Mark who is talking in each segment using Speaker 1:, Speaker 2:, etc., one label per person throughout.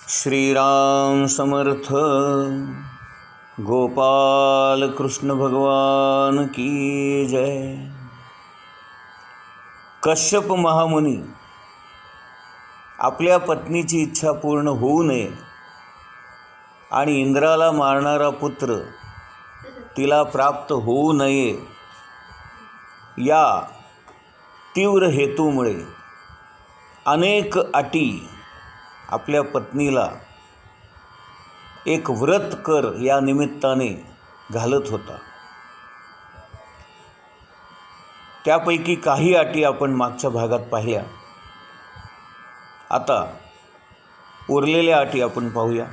Speaker 1: श्रीराम समर्थ गोपाल कृष्ण भगवान की जय। कश्यप महामुनी आपल्या पत्नीची इच्छा पूर्ण होऊ नये आणि इंद्राला मारणारा पुत्र तिला प्राप्त होऊ नये या तीव्र हेतूमुळे अनेक अटी आपल्या पत्नीला एक व्रत कर या निमित्ताने घालत होता। त्यापैकी काही अटी आपण मागच्या भागात पाहिल्या। आता उरलेल्या अटी आपण पाहूया।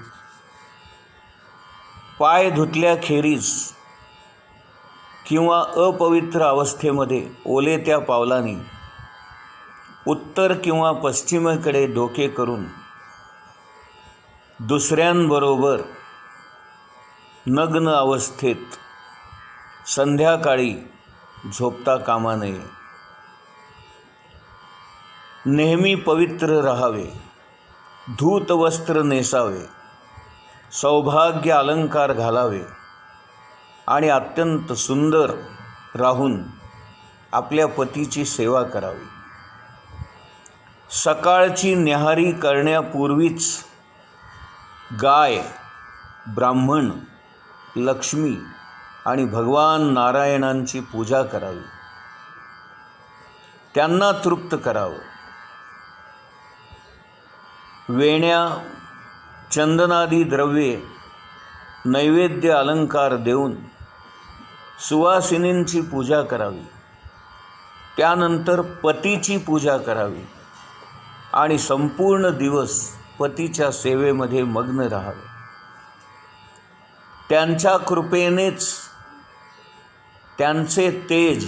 Speaker 1: पाय धुतल्याखेरीज किंवा अपवित्र अवस्थेमध्ये ओले त्या पावलांनी उत्तर किंवा पश्चिमेकडे डोके करून दुसऱ्यांबरोबर नग्न अवस्थेत संध्याकाळी झोपता कामा नये। नेहमी पवित्र राहावे, धूत वस्त्र नेसावे, सौभाग्य अलंकार घालावे आणि अत्यंत सुंदर राहून आपल्या पतीची सेवा करावी। सकाळची न्याहारी करण्यापूर्वीच गाय, ब्राह्मण, लक्ष्मी आणि भगवान नारायणांची पूजा करावी, त्यांना तृप्त करावं। वेण्या, चंदनादी द्रव्ये, नैवेद्य अलंकार देऊन सुवासिनींची पूजा करावी, त्यानंतर पतीची पूजा करावी आणि संपूर्ण दिवस पतीच्या सेवेमध्ये मग्न राहावे। त्यांच्या कृपेनेच त्यांचे तेज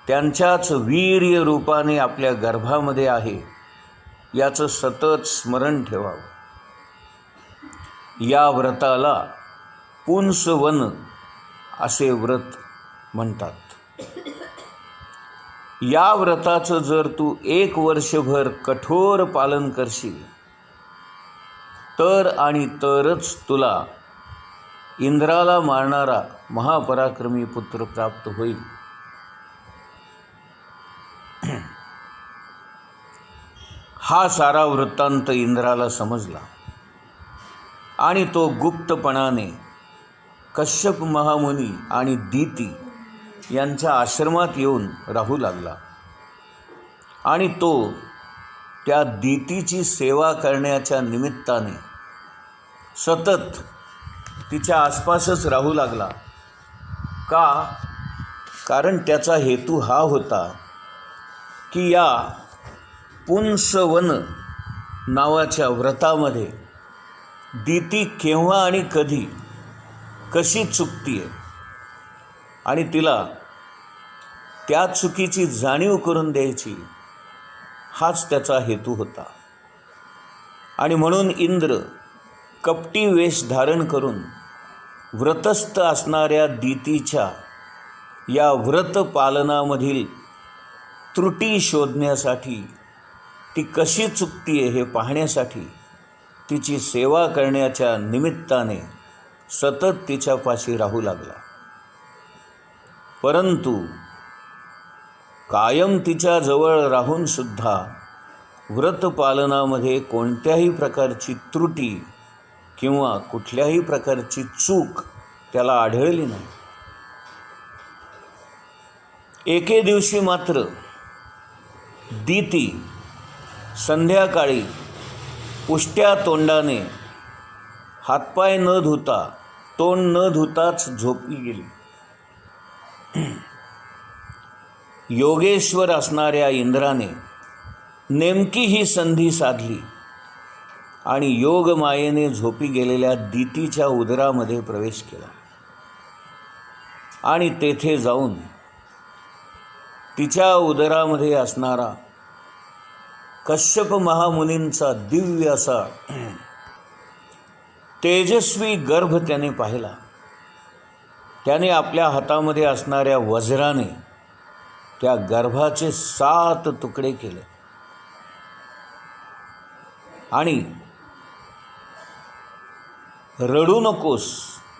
Speaker 1: त्यांच्याच वीर्य रूपाने आपल्या गर्भामध्ये आहे याचं सतत स्मरण ठेवावं। या व्रताला पुंसवन असे व्रत म्हणतात। या व्रताचं जर तू 1 वर्षभर कठोर पालन करशील तर आणि तरच तुला इंद्राला मारणारा महापराक्रमी पुत्र प्राप्त होईल। हा सारा वृत्तांत इंद्राला समजला आणि तो गुप्तपणाने कश्यप महामुनी आणि दिती यांच्या आश्रमात येऊन राहू लागला आणि तो त्या दितीची सेवा करण्याच्या निमित्ताने सतत तिच्या आसपासच राहू लागला। का? कारण त्याचा हेतू हा होता की या पुंसवन नावाच्या व्रतामध्ये दिती केव्हा आणि कधी कशी चुकतीये आणि तिला त्या चुकीची जाणीव करून द्यायची, हाच त्याचा हेतू होता। आणि म्हणून इंद्र कपटी वेश धारण करून व्रतस्थ असणाऱ्या दितीच्या या व्रत पालनामधील त्रुटी शोधण्यासाठी, ती कशी चुकतीये हे पाहण्यासाठी तिची सेवा करण्याच्या निमित्ताने सतत तिच्यापाशी राहू लागला। परंतु कायम तिच्या जवळ राहून सुद्धा व्रतपालनामध्ये कोणत्याही प्रकारची त्रुटी किंवा कुठल्याही प्रकारची चूक त्याला आढळली नाही। एके दिवशी मात्र दिती संध्याकाळी उष्ट्या तोंडाने हातपाय न धुता, तोंड न धुताच झोपी गेली। योगेश्वर असणाऱ्या इंद्राने नेमकी ही संधी साधली आणि योगमायेने झोपी गेलेल्या दितीच्या उदरामध्ये प्रवेश केला आणि तेथे जाऊन तिच्या उदरामध्ये असणारा कश्यप महामुनींचा दिव्य असा तेजस्वी गर्भ त्याने पाहिला। त्याने आपल्या हातामध्ये असणाऱ्या वज्राने त्या गर्भाचे 7 तुकडे केले आणि रडू नकोस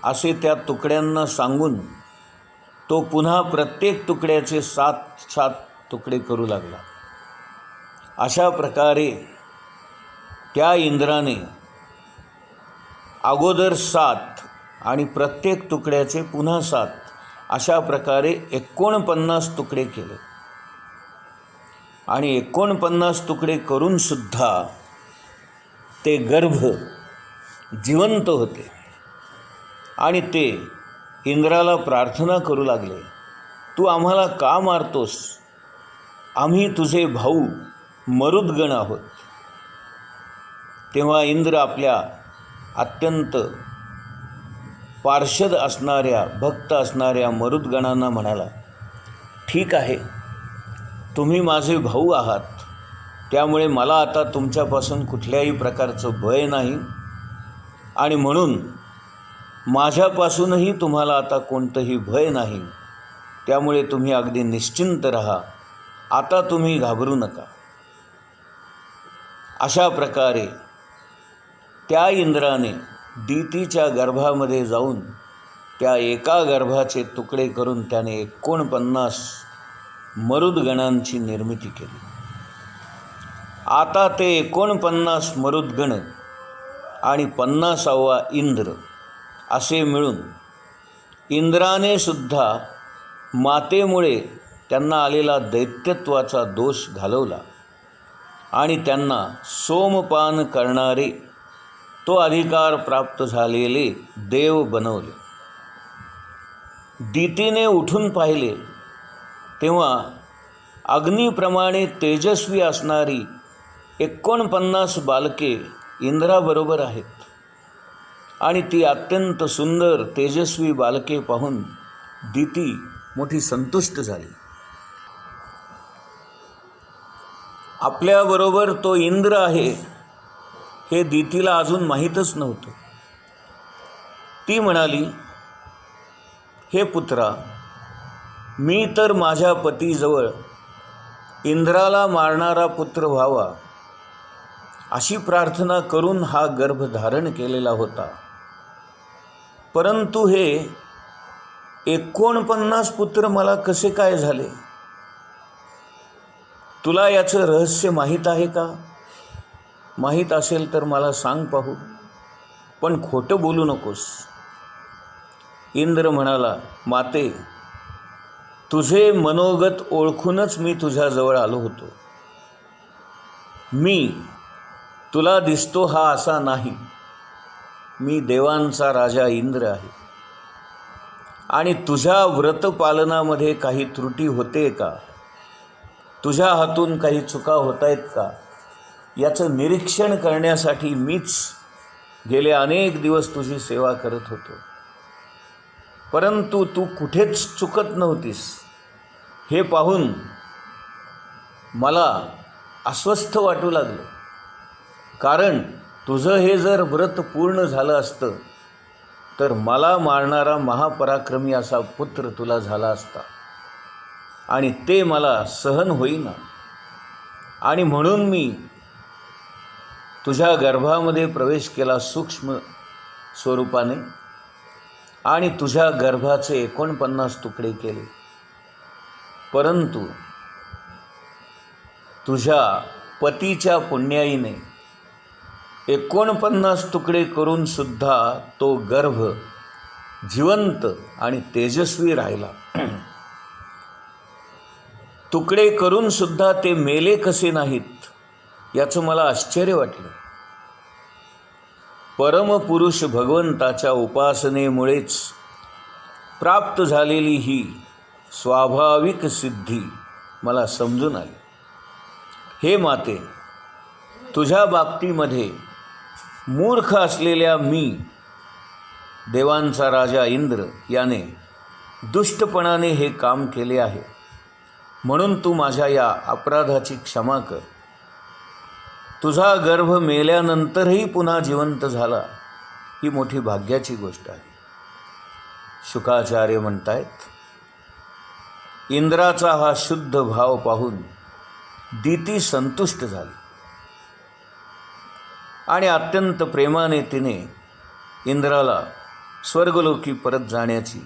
Speaker 1: असे त्या तुकड्यांना सांगून तो पुन्हा प्रत्येक तुकड्याचे 7 तुकडे करू लागला. अशा प्रकारे त्या इंद्राने अगोदर 7 आणि प्रत्येक तुकड्याचे पुन्हा 7 अशा प्रकारे 49 तुकडे केले. आणि 49 तुकडे करूनसुद्धा ते गर्भ जिवंत होते. आणि ते इंद्राला प्रार्थना करू लागले, तू आम्हाला का मारतोस? आम्ही तुझे भाऊ मरुद्गण आहोत. तेव्हा इंद्र आपल्या अत्यंत पार्षद असणाऱ्या भक्त असणाऱ्या मरुद्गणांना म्हणाला, ठीक आहे, तुम्ही माझे भाऊ आहात, त्यामुळे मला आता तुमच्यापासून कुठल्याही प्रकारचं भय नाही आणि म्हणून माझ्यापासूनही तुम्हाला आता कोणतंही भय नाही. त्यामुळे तुम्ही अगदी निश्चिंत राहा, आता तुम्ही घाबरू नका. अशा प्रकारे त्या इंद्राने दितीच्या गर्भामध्ये जाऊन त्या एका गर्भाचे तुकडे करून त्याने 49 मरुद्गणांची निर्मिती केली. आता ते 49 मरुद्गण आणि 50वा इंद्र असे मिळून इंद्राने सुद्धा मातेमुळे त्यांना आलेला दैत्यत्वाचा दोष घालवला आणि त्यांना सोमपान करणारे तो अधिकार प्राप्त झालेले देव बनवले. दितीने उठून पाहिले तेव्हा अग्नीप्रमाणे तेजस्वी असणारी 49 बालके इंद्राबरोबर आहेत. आणि ती अत्यंत सुंदर तेजस्वी बालके पाहून दिती मोठी संतुष्ट झाली. आपल्याबरोबर तो इंद्र आहे हे दितीला अजून माहीतच नव्हतं. ती म्हणाली, हे पुत्रा, मी तर माझ्या पतीजवळ इंद्राला मारणारा पुत्र व्हावा अशी प्रार्थना करून हा गर्भ धारण केलेला होता. परंतु हे 49 पुत्र मला कसे काय झाले? तुला याचं रहस्य माहीत आहे का? माहीत असेल तर मला सांग पाहू, पण खोटं बोलू नकोस. इंद्र म्हणाला, माते, तुझे मनोगत ओळखूनच मी तुझ्याजवळ आलो होतो. मी तुला दिसतो हा असा नाही. मी देवांचा राजा इंद्र आहे. आणि तुझ्या व्रतपालनामध्ये काही त्रुटी होते का? तुझ्या हातून काही चुका होत आहेत का? याचं निरीक्षण करण्यासाठी मीच गेले अनेक दिवस तुझी सेवा करत होतो. परंतु तू कुठेच चुकत नव्हतीस. हे पाहून मला अस्वस्थ वाटू लागलं, कारण तुझं हे जर व्रत पूर्ण झालं असतं तर मला मारणारा महापराक्रमी असा पुत्र तुला झाला असता आणि ते मला सहन होईना. आणि म्हणून मी तुझ्या गर्भामध्ये प्रवेश केला सूक्ष्म स्वरूपाने आणि तुझ्या गर्भाचे 49 तुकडे केले. परंतु तुझ्या पतीच्या पुण्याईने 49 तुकडे करून सुद्धा तो गर्भ जिवंत आणि तेजस्वी राहिला. तुकडे करून सुद्धा ते मेले कसे नाहीत याचं मला आश्चर्य वाटलं. परमपुरुष भगवंताच्या उपासनेमुळेच प्राप्त झालेली ही स्वाभाविक सिद्धी मला समजून आली. हे माते, तुझ्या बाबतीमध्ये मूर्ख असलेल्या मी, देवांचा राजा इंद्र, याने दुष्टपणाने हे काम केले आहे. म्हणून तू माझ्या या अपराधाची क्षमा कर. तुझा गर्भ मेल्यानंतरही पुन्हा जिवंत झाला, ही मोठी भाग्याची गोष्ट आहे. शुकाचार्य म्हणतायत, इंद्राचा हा शुद्ध भाव पाहून दिती संतुष्ट झाली आणि अत्यंत प्रेमाने तिने इंद्राला स्वर्गलोकी परत जाण्याची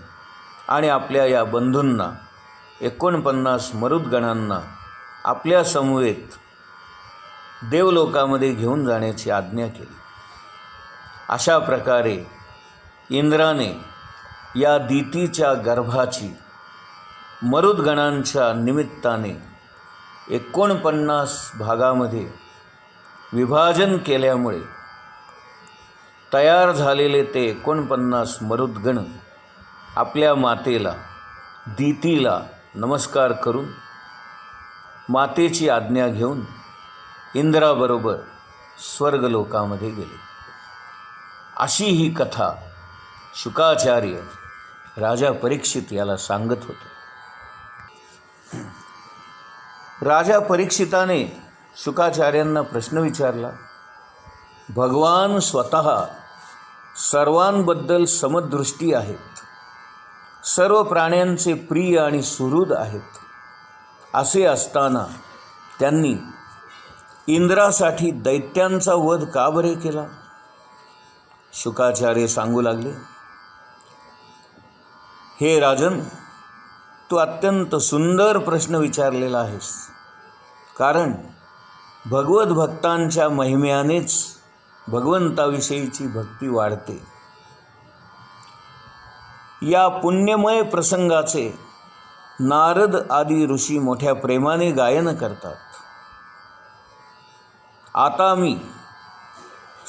Speaker 1: आणि आपल्या या बंधूंना 49 मरुद्गणांना आपल्या समवेत देवलोकामध्ये घेऊन जाण्याची आज्ञा केली. अशा प्रकारे इंद्राने या दितीच्या गर्भाची मरुद्गणांच्या निमित्ताने 49 भागामध्ये विभाजन केल्यामुळे तयार झालेले ते 49 मरुद्गण आपल्या मातेला दितीला नमस्कार करून मातेची आज्ञा घेऊन इंद्राबरोबर स्वर्गलोकामध्ये गेले. अशी ही कथा शुकाचार्य राजा परीक्षित याला सांगत होते. राजा परीक्षिताने शुकाचार्यांना प्रश्न विचारला. भगवान स्वतः सर्वांबद्दल समदृष्टी आहेत, सर्व प्राण्यांचे प्रिय आणि सुहृद आहेत. असे असताना त्यांनी इंद्रासाठी दैत्यांचा वध का बरे केला? शुकाचार्य सांगू लागले, हे राजन, तू अत्यंत सुंदर प्रश्न विचारलेला आहेस. कारण भगवत भक्तांच्या महिम्यानेच भगवंताविषयीची भक्ती वाढते. या पुण्यमय प्रसंगाचे नारद आदी ऋषी मोठ्या प्रेमाने गायन करतात. आता मी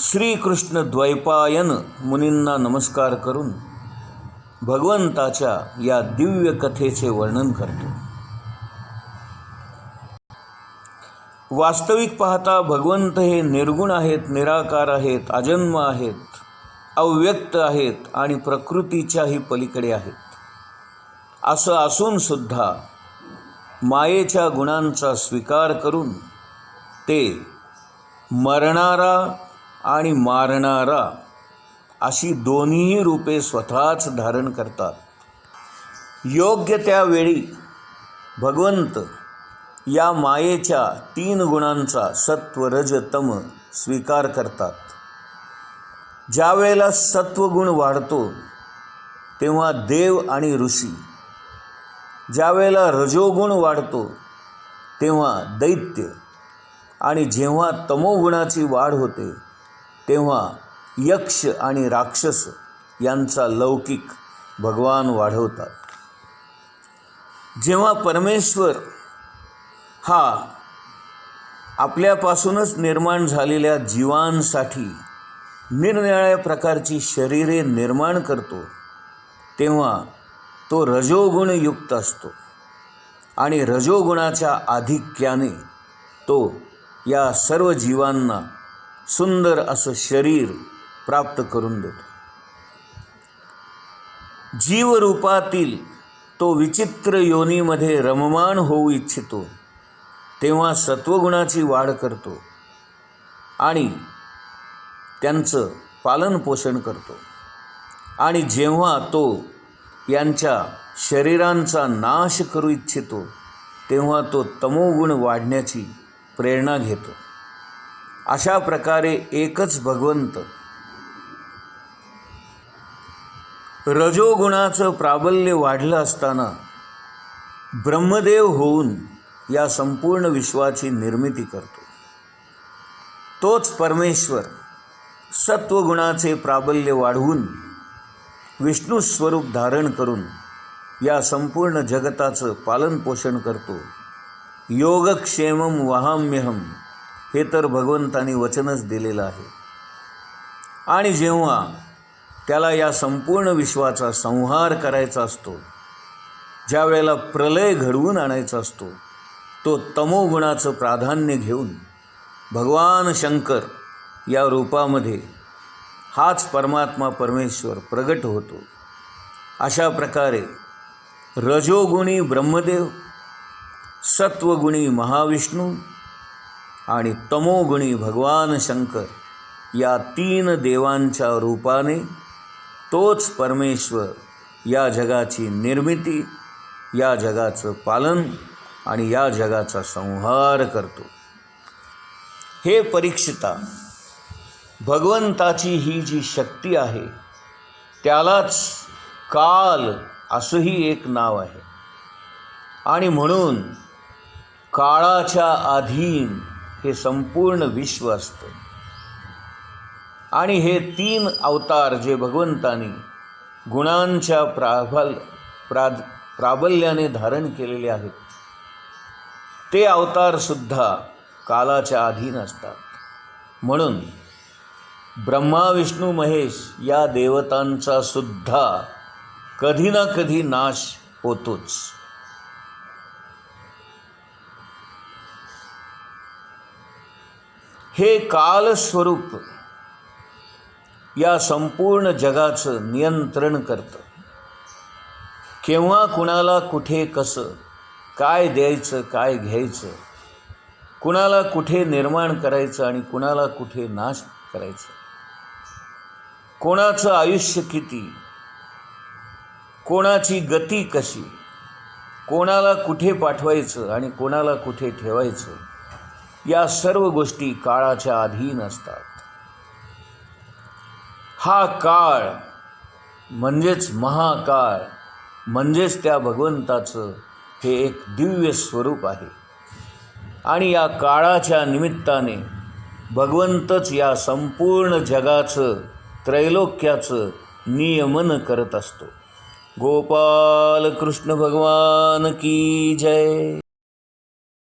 Speaker 1: श्रीकृष्ण द्वैपायन मुनींना नमस्कार करून भगवंताच्या या दिव्य कथेचे वर्णन करतो. वास्तविक पाहता भगवंत हे निर्गुण आहेत, निराकार आहेत, अजन्म आहेत, अव्यक्त आहेत आणि प्रकृतीच्याही पलीकडे आहेत. असं असून सुद्धा मायेच्या गुणांचा स्वीकार करून ते मरणारा आणि मारणारा अशी दोन्ही रूपे स्वतःच धारण करतात. योग्य त्यावेळी भगवंत या मायेच्या 3 गुणांचा सत्व रज तम स्वीकार करतात. ज्या वेळेला सत्वगुण वाढतो तेव्हा देव आणि ऋषी, ज्या वेळेला रजोगुण वाढतो तेव्हा दैत्य, आणि जेव्हा तमोगुणाची वाढ होते तेव्हा यक्ष आणि राक्षस यांचा लौकिक भगवान वाढवतात. जेव्हा परमेश्वर हा आपल्यापासूनच निर्माण झालेल्या जीवांसाठी निरनिराळ्या प्रकारची शरीरे निर्माण करतो तेव्हा तो रजोगुणयुक्त असतो आणि रजोगुणाच्या आधिक्याने तो या सर्व जीवांना सुंदर असं शरीर प्राप्त करून देतो. जीवरूपातील तो विचित्र योनीमध्ये रममाण होऊ इच्छितो तेव्हा सत्वगुणाची वाढ करतो आणि त्यांचं पालनपोषण करतो. आणि जेव्हा तो यांच्या शरीरांचा नाश करू इच्छितो तेव्हा तो तमोगुण वाढण्याची प्रेरणा घेतो. अशा प्रकारे एकच भगवंत रजोगुणाचं प्राबल्य वाढलं असताना ब्रह्मदेव होऊन या संपूर्ण विश्वाची निर्मिती करतो. तोच परमेश्वर सत्वगुणाचे प्राबल्य वाढवून विष्णू स्वरूप धारण करून या संपूर्ण जगताचं पालनपोषण करतो. योगक्षेमं वहाम्यहम हे तर भगवंतानी वचनच दिलेलं आहे. आणि जेव्हा त्याला या संपूर्ण विश्वाचा संहार करायचा असतो, ज्या वेळेला प्रलय घडवून आणायचा असतो, तो तमोगुणाचं प्राधान्य घेऊन भगवान शंकर या रूपामध्ये हाच परमात्मा परमेश्वर प्रगट होतो. अशा प्रकारे रजोगुणी ब्रह्मदेव, सत्वगुणी महाविष्णू आणि तमोगुणी भगवान शंकर या 3 देवांच्या रूपाने तोच परमेश्वर या जगाची निर्मिती, या जगाचं पालन आणि या जगाचा संहार करतो. हे परीक्षिता, भगवंताची ही जी शक्ती आहे त्यालाच काल असंही एक नाव आहे. आणि म्हणून काळाच्या अधीन हे संपूर्ण विश्व असतं. आणि हे 3 अवतार जे भगवंतानी गुणांच्या प्राबल्याने धारण केलेले आहेत ते अवतारसुद्धा कालाच्या अधीन असतात. म्हणून ब्रह्मा विष्णू महेश या देवतांचा सुद्धा कधी ना कधी नाश होतोच. हे कालस्वरूप या संपूर्ण जगाचं नियंत्रण करतं. केव्हा कुणाला कुठे कसं काय द्यायचं काय घ्यायचं, कुणाला कुठे निर्माण करायचं आणि कुणाला कुठे नाश करायचं, कोणाचं आयुष्य किती, कोणाची गती कशी, कोणाला कुठे पाठवायचं आणि कोणाला कुठे ठेवायचं, या सर्व गोष्टी काळाच्या अधीन असतात. हा काळ म्हणजेच महाकाळ म्हणजेच त्या भगवंताचं हे एक दिव्य स्वरूप आहे. आणि या काळाच्या निमित्ताने भगवंतच या संपूर्ण जगाचं त्रैलोक्याचं नियमन करत असतो. गोपाल कृष्ण भगवान की जय.